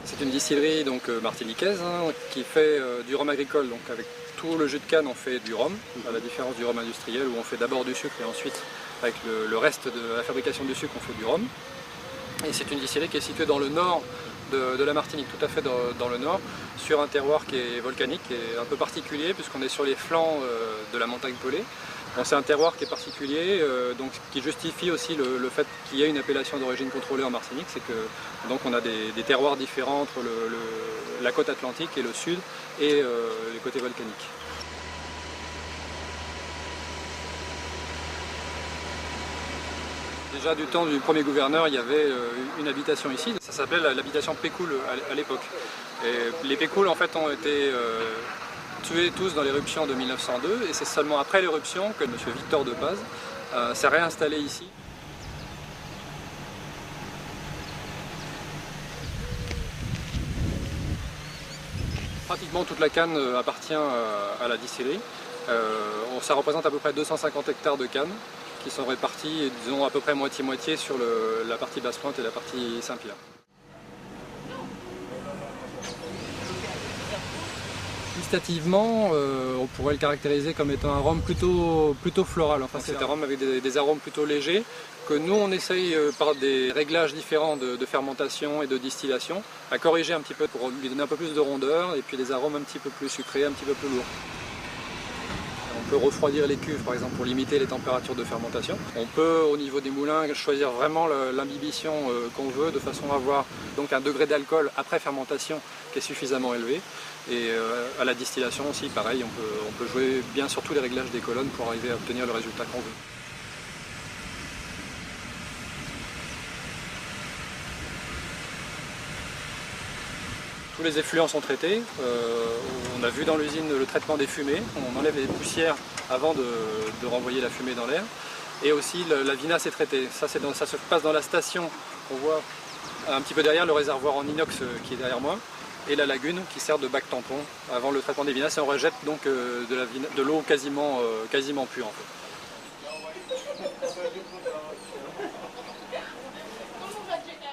C'est une distillerie donc martiniquaise qui fait du rhum agricole, donc avec tout le jus de canne on fait du rhum, à la différence du rhum industriel où on fait d'abord du sucre et ensuite avec le reste de la fabrication du sucre on fait du rhum. Et c'est une distillerie qui est située dans le nord de la Martinique, tout à fait dans le nord, sur un terroir qui est volcanique et un peu particulier puisqu'on est sur les flancs de la montagne Pelée. Bon, c'est un terroir qui est particulier, donc, qui justifie aussi le fait qu'il y ait une appellation d'origine contrôlée en Martinique, c'est que donc on a des terroirs différents entre la côte atlantique et le sud et les côtés volcaniques. Déjà du temps du premier gouverneur, il y avait une habitation ici, ça s'appelait l'habitation Pécoul à l'époque. Et les Pécouls en fait ont été tués tous dans l'éruption de 1902 et c'est seulement après l'éruption que M. Victor de Paz s'est réinstallé ici. Pratiquement toute la canne appartient à la distillerie. Ça représente à peu près 250 hectares de canne qui sont répartis, disons à peu près moitié-moitié sur la partie Basse-Pointe et la partie Saint-Pierre. Gustativement, on pourrait le caractériser comme étant un rhum plutôt floral. Enfin, c'est un rhum avec des arômes plutôt légers que nous on essaye par des réglages différents de fermentation et de distillation à corriger un petit peu pour lui donner un peu plus de rondeur et puis des arômes un petit peu plus sucrés, un petit peu plus lourds. On peut refroidir les cuves par exemple pour limiter les températures de fermentation. On peut au niveau des moulins choisir vraiment l'imbibition qu'on veut de façon à avoir donc un degré d'alcool après fermentation qui est suffisamment élevé. Et à la distillation aussi pareil, on peut jouer bien sur tous les réglages des colonnes pour arriver à obtenir le résultat qu'on veut. Tous les effluents sont traités, on a vu dans l'usine le traitement des fumées, on enlève les poussières avant de renvoyer la fumée dans l'air. Et aussi la vinasse est traitée, ça se passe dans la station, on voit un petit peu derrière le réservoir en inox qui est derrière moi, et la lagune qui sert de bac tampon avant le traitement des vinasses et on rejette donc de l'eau quasiment pure en fait.